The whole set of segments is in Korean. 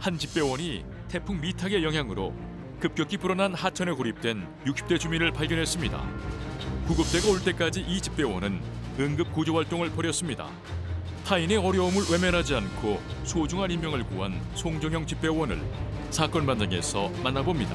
한 집배원이 태풍 미탁의 영향으로 급격히 불어난 하천에 고립된 60대 주민을 발견했습니다. 구급대가 올 때까지 이 집배원은 응급 구조 활동을 벌였습니다. 타인의 어려움을 외면하지 않고 소중한 인명을 구한 송종영 집배원을 사건 반장에서 만나봅니다.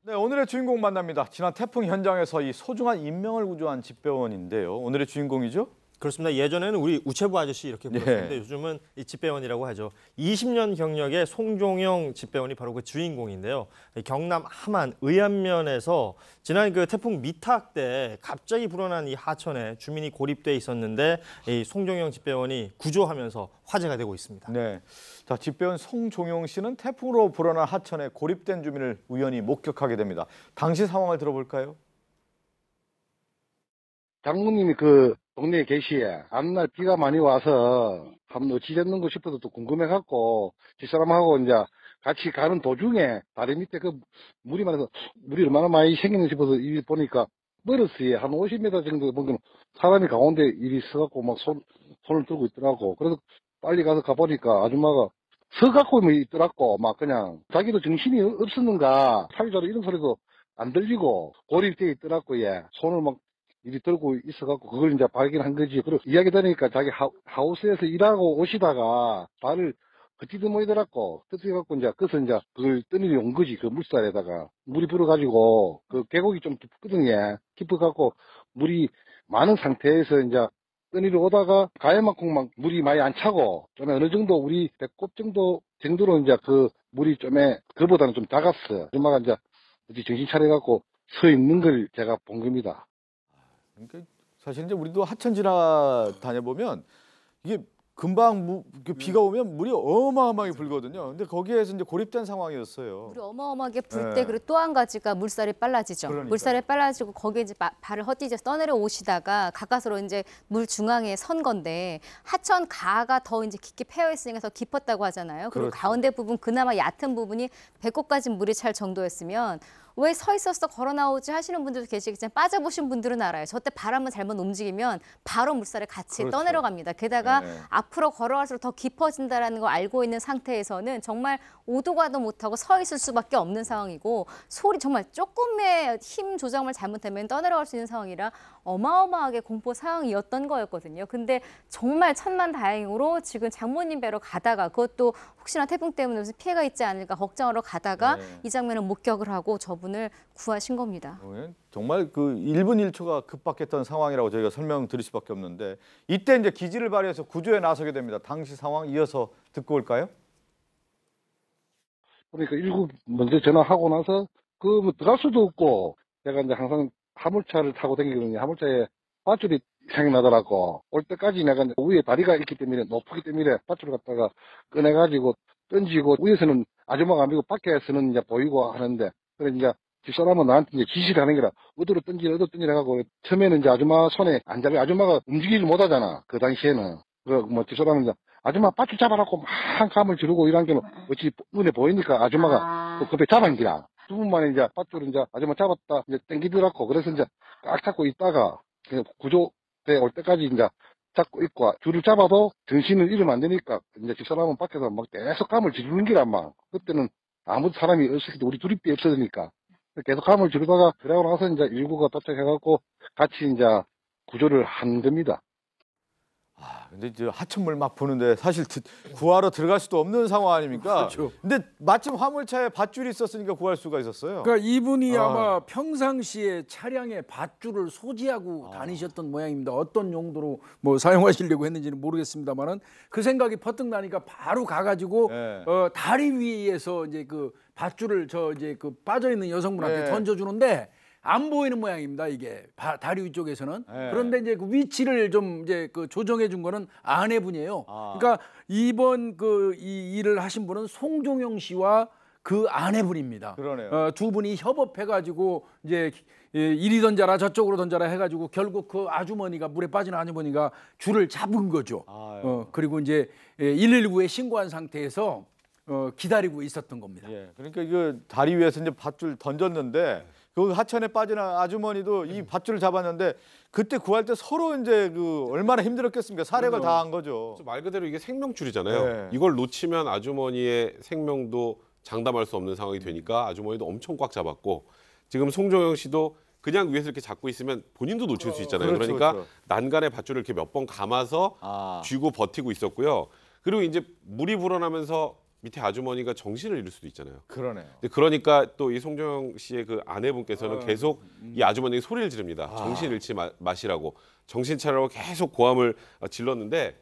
네, 오늘의 주인공 만납니다. 지난 태풍 현장에서 이 소중한 인명을 구조한 집배원인데요. 오늘의 주인공이죠? 그렇습니다. 예전에는 우리 우체부 아저씨 이렇게 불렀는데 요즘은 이 집배원이라고 하죠. 20년 경력의 송종영 집배원이 바로 그 주인공인데요. 경남 함안 의안면에서 지난 그 태풍 미탁 때 갑자기 불어난 이 하천에 주민이 고립돼 있었는데 이 송종영 집배원이 구조하면서 화제가 되고 있습니다. 네, 자 집배원 송종영 씨는 태풍으로 불어난 하천에 고립된 주민을 우연히 목격하게 됩니다. 당시 상황을 들어볼까요? 장모님이 그 동네에 계시에 앞날 비가 많이 와서 한번 어찌 됐는가 싶어서 또 궁금해갖고 집사람하고 이제 같이 가는 도중에 다리 밑에 그 물이 많아서 물이 얼마나 많이 생기는지 싶어서 이 보니까 멀었어요. 한 50m 정도 보면 사람이 가운데 일이 서갖고 막 손을 들고 있더라고. 그래서 빨리 가서 가보니까 아줌마가 서갖고 있더라고. 막 그냥 자기도 정신이 없었는가 사기자로 이런 소리도 안 들리고 고립되어 있더라고. 예. 손을 막 이리 들고 있어갖고 그걸 이제 발견한 거지. 그리고 이야기 들으니까 자기 하우스에서 일하고 오시다가 발을 헛디뎌모이더라고. 뜯어갖고 이제 그래서 이제 그걸 떠내려 온 거지. 그 물살에다가 물이 불어가지고 그 계곡이 좀 깊거든요. 깊어갖고 물이 많은 상태에서 이제 떠내려 오다가 가해만큼 막 물이 많이 안 차고 좀 어느 정도 우리 배꼽 정도로 이제 그 물이 좀에 그보다는 좀 작았어. 엄마가 이제 정신 차려갖고 서 있는 걸 제가 본 겁니다. 그러니까 사실 이제 우리도 하천 지나 다녀보면 이게 금방 비가 오면 물이 어마어마하게 불거든요. 근데 거기에서 이제 고립된 상황이었어요. 물이 어마어마하게 불 때 그리고 또 한 가지가 물살이 빨라지죠. 그러니까요. 물살이 빨라지고 거기에 이제 발을 헛디뎌서 떠내려 오시다가 가까스로 이제 물 중앙에 선 건데 하천 가가 더 이제 깊게 패여 있으니까 더 깊었다고 하잖아요. 그리고 그렇죠. 가운데 부분 그나마 얕은 부분이 배꼽까지 물이 찰 정도였으면 왜 서 있었어 걸어 나오지 하시는 분들도 계시겠지만 빠져보신 분들은 알아요. 저때 바람만 잘못 움직이면 바로 물살에 같이 그렇죠. 떠내려갑니다. 게다가 네. 앞으로 걸어갈수록 더 깊어진다는 걸 알고 있는 상태에서는 정말 오도 가도 못하고 서 있을 수밖에 없는 상황이고 소리 정말 조금의 힘 조정을 잘못하면 떠내려갈 수 있는 상황이라 어마어마하게 공포 상황이었던 거였거든요. 근데 정말 천만다행으로 지금 장모님 뵈러 가다가 그것도 혹시나 태풍 때문에 무슨 피해가 있지 않을까 걱정하러 가다가 이 장면을 목격을 하고 저분을 구하신 겁니다. 정말 그 1분 1초가 급박했던 상황이라고 저희가 설명드릴 수밖에 없는데 이때 이제 기지를 발휘해서 구조에 나서게 됩니다. 당시 상황 이어서 듣고 올까요? 그러니까 119 먼저 전화하고 나서 뭐 들어갈 수도 없고 제가 이제 항상 화물차를 타고 다니거든요. 화물차에 밧줄이 향이 나더라고. 올 때까지 내가 위에 다리가 있기 때문에 높기 때문에 밧줄을 갖다가 꺼내가지고 던지고 위에서는 아줌마가 안 보이고 밖에서는 이제 보이고 하는데 그래 이제 집사람은 나한테 이제 지시를 하는 게라 어디로 던지라 하고 처음에는 이제 아줌마 손에 안 잡혀 아줌마가 움직이지 못하잖아. 그 당시에는. 뭐 집사람은 이제 아줌마 밧줄 잡아놓고 막 감을 지르고 이런 게는 어찌 눈에 보이니까 아줌마가 또 급히 잡아기라. 두 분만에 이제 밧줄을 이제 아줌마 잡았다 이제 땡기더라고. 그래서 이제 꽉 잡고 있다가 그냥 구조대 올 때까지 이제 잡고 있고 줄을 잡아도 정신을 잃으면 안 되니까 이제 집사람은 밖에서 막 계속 감을 지르는 기란 막. 그때는 아무 사람이 없었기 때문에 우리 둘이 없었으니까 계속 감을 지르다가 그러고 나서 이제 119가 도착해갖고 같이 이제 구조를 한 겁니다. 근데 이제 하천물 막 부는데 사실 구하러 들어갈 수도 없는 상황 아닙니까? 그렇죠. 근데 마침 화물차에 밧줄이 있었으니까 구할 수가 있었어요. 그러니까 이분이 아마 평상시에 차량에 밧줄을 소지하고 다니셨던 모양입니다. 어떤 용도로 뭐 사용하시려고 했는지는 모르겠습니다만은 그 생각이 퍼뜩 나니까 바로 가가지고 네. 다리 위에서 이제 그 밧줄을 그 빠져 있는 여성분한테 네. 던져주는데. 안 보이는 모양입니다. 이게 다리 위쪽에서는. 네. 그런데 이제 그 위치를 좀 이제 그 조정해 준 거는 아내분이에요. 그러니까 이번 이 일을 하신 분은 송종영 씨와 그 아내분입니다. 그러네요. 두 분이 협업해 가지고 이제 이리 던져라 저쪽으로 던져라 해가지고 결국 그 아주머니가 물에 빠진 아주머니가 줄을 잡은 거죠. 그리고 이제 119에 신고한 상태에서 기다리고 있었던 겁니다. 예, 그러니까 이거 다리 위에서 이제 밧줄 던졌는데 그 하천에 빠진 아주머니도 이 밧줄을 잡았는데 그때 구할 때 서로 이제 그 얼마나 힘들었겠습니까? 사력을 다한 거죠. 말 그대로 이게 생명줄이잖아요. 네. 이걸 놓치면 아주머니의 생명도 장담할 수 없는 상황이 되니까 아주머니도 엄청 꽉 잡았고 지금 송종영 씨도 그냥 위에서 이렇게 잡고 있으면 본인도 놓칠 수 있잖아요. 그렇죠, 그러니까 그렇죠. 난간에 밧줄을 이렇게 몇 번 감아서 쥐고 버티고 있었고요. 그리고 이제 물이 불어나면서 밑에 아주머니가 정신을 잃을 수도 있잖아요. 그러네요. 그러니까 또 이 송정영 씨의 그 아내분께서는 계속 이 아주머니에게 소리를 지릅니다. 정신 잃지 마시라고. 정신 차리라고 계속 고함을 질렀는데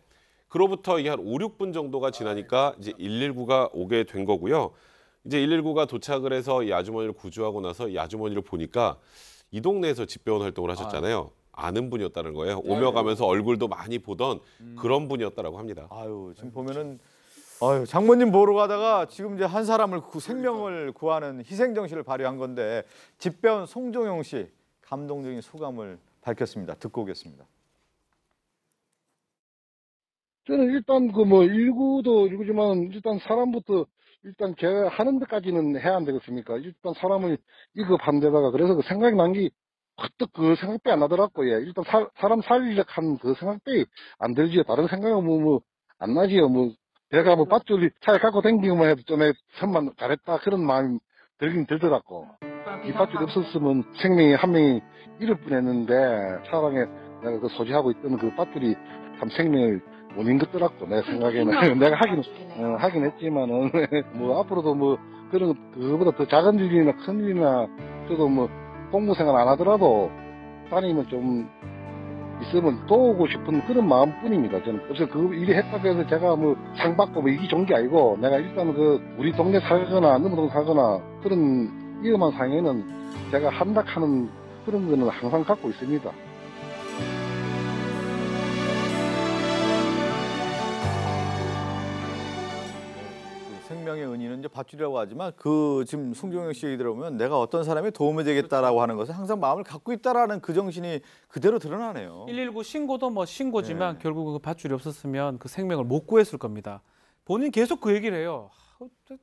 그로부터 이게 한 5, 6분 정도가 지나니까 이제 119가 오게 된 거고요. 이제 119가 도착을 해서 이 아주머니를 구조하고 나서 이 아주머니를 보니까 이 동네에서 집배원 활동을 하셨잖아요. 아는 분이었다는 거예요. 오며 가면서 얼굴도 많이 보던 그런 분이었다라고 합니다. 아유, 지금 보면은 아유, 장모님 보러 가다가 지금 이제 한 사람을 생명을 구하는 희생 정신을 발휘한 건데 집배원 송종영 씨 감동적인 소감을 밝혔습니다. 듣고 오겠습니다. 저는 일단 그 뭐 일구도 일구지만 일단 사람부터 일단 제가 하는 데까지는 해야 안 되겠습니까? 일단 사람을 위급한 데다가 그래서 그 생각이 난 게 퍼뜩 그 생각밖에 안 나더라고요. 예. 일단 사람 살리려 한 그 생각밖에 안 들지요. 다른 생각은 뭐 안 나지요. 뭐 내가 뭐 밧줄이 차에 갖고 다니기만 해도 좀 천만 잘했다 그런 마음이 들긴 들더라고. 이 밧줄이 없었으면 생명이 한 명이 잃을 뻔했는데 차량에 내가 그 소지하고 있던 그 밧줄이 참 생명을 원인 같더라고 내 생각에는. 내가 하긴 했지만은 뭐 앞으로도 뭐 그런 그거보다 더 작은 일이나 큰 일이나 저도 뭐 공무생활 안 하더라도 다니면 좀 있으면 도우고 싶은 그런 마음뿐입니다. 저는 그래서 그 일이 했다고 해서 제가 뭐 상 받고 뭐 이기 좋은 게 아니고 내가 일단 그 우리 동네 살거나 넘어동 살거나 그런 위험한 상황에는 제가 한다 하는 그런 거는 항상 갖고 있습니다. 생명의 은인은 이제 밧줄이라고 하지만 그 지금 송종영 씨 얘기 들어보면 내가 어떤 사람에 도움이 되겠다라고 하는 것은 항상 마음을 갖고 있다라는 그 정신이 그대로 드러나네요. 119 신고도 뭐 신고지만 네. 결국 그 밧줄이 없었으면 그 생명을 못 구했을 겁니다. 본인 계속 그 얘기를 해요.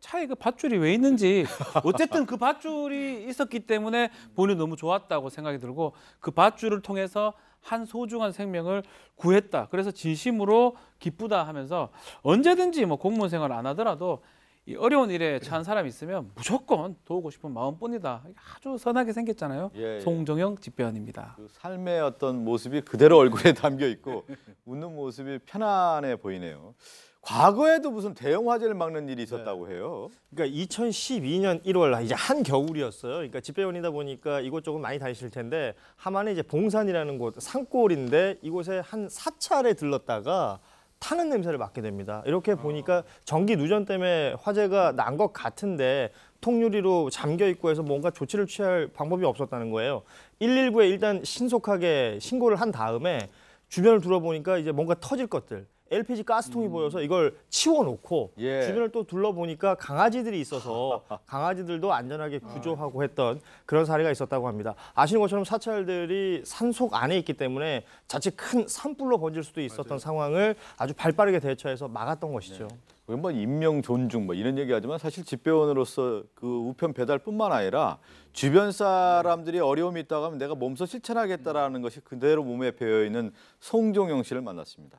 차에 그 밧줄이 왜 있는지 어쨌든 그 밧줄이 있었기 때문에 본인이 너무 좋았다고 생각이 들고 그 밧줄을 통해서 한 소중한 생명을 구했다. 그래서 진심으로 기쁘다 하면서 언제든지 뭐 공무원 생활 안 하더라도 이 어려운 일에 처한 사람이 있으면 무조건 도우고 싶은 마음뿐이다. 아주 선하게 생겼잖아요. 예, 예. 송종영 집배원입니다. 그 삶의 어떤 모습이 그대로 얼굴에 담겨 있고 웃는 모습이 편안해 보이네요. 과거에도 무슨 대형 화재를 막는 일이 있었다고 해요. 그러니까 2012년 1월 이제 한겨울이었어요. 그러니까 집배원이다 보니까 이곳저곳 많이 다니실 텐데 함안에 이제 봉산이라는 곳 산골인데 이곳에 한 사찰에 들렀다가 타는 냄새를 맡게 됩니다. 이렇게 보니까 전기 누전 때문에 화재가 난 것 같은데 통유리로 잠겨 있고 해서 뭔가 조치를 취할 방법이 없었다는 거예요. 119에 일단 신속하게 신고를 한 다음에 주변을 둘러보니까 이제 뭔가 터질 것들. LPG 가스통이 보여서 이걸 치워놓고 예. 주변을 또 둘러보니까 강아지들이 있어서 강아지들도 안전하게 구조하고 했던 그런 사례가 있었다고 합니다. 아시는 것처럼 사찰들이 산속 안에 있기 때문에 자칫 큰 산불로 번질 수도 있었던 상황을 아주 발빠르게 대처해서 막았던 것이죠. 뭐 인명 존중 뭐 이런 얘기하지만 사실 집배원으로서 그 우편 배달뿐만 아니라 주변 사람들이 어려움이 있다고 하면 내가 몸소 실천하겠다라는 것이 그대로 몸에 배어 있는 송종영 씨를 만났습니다.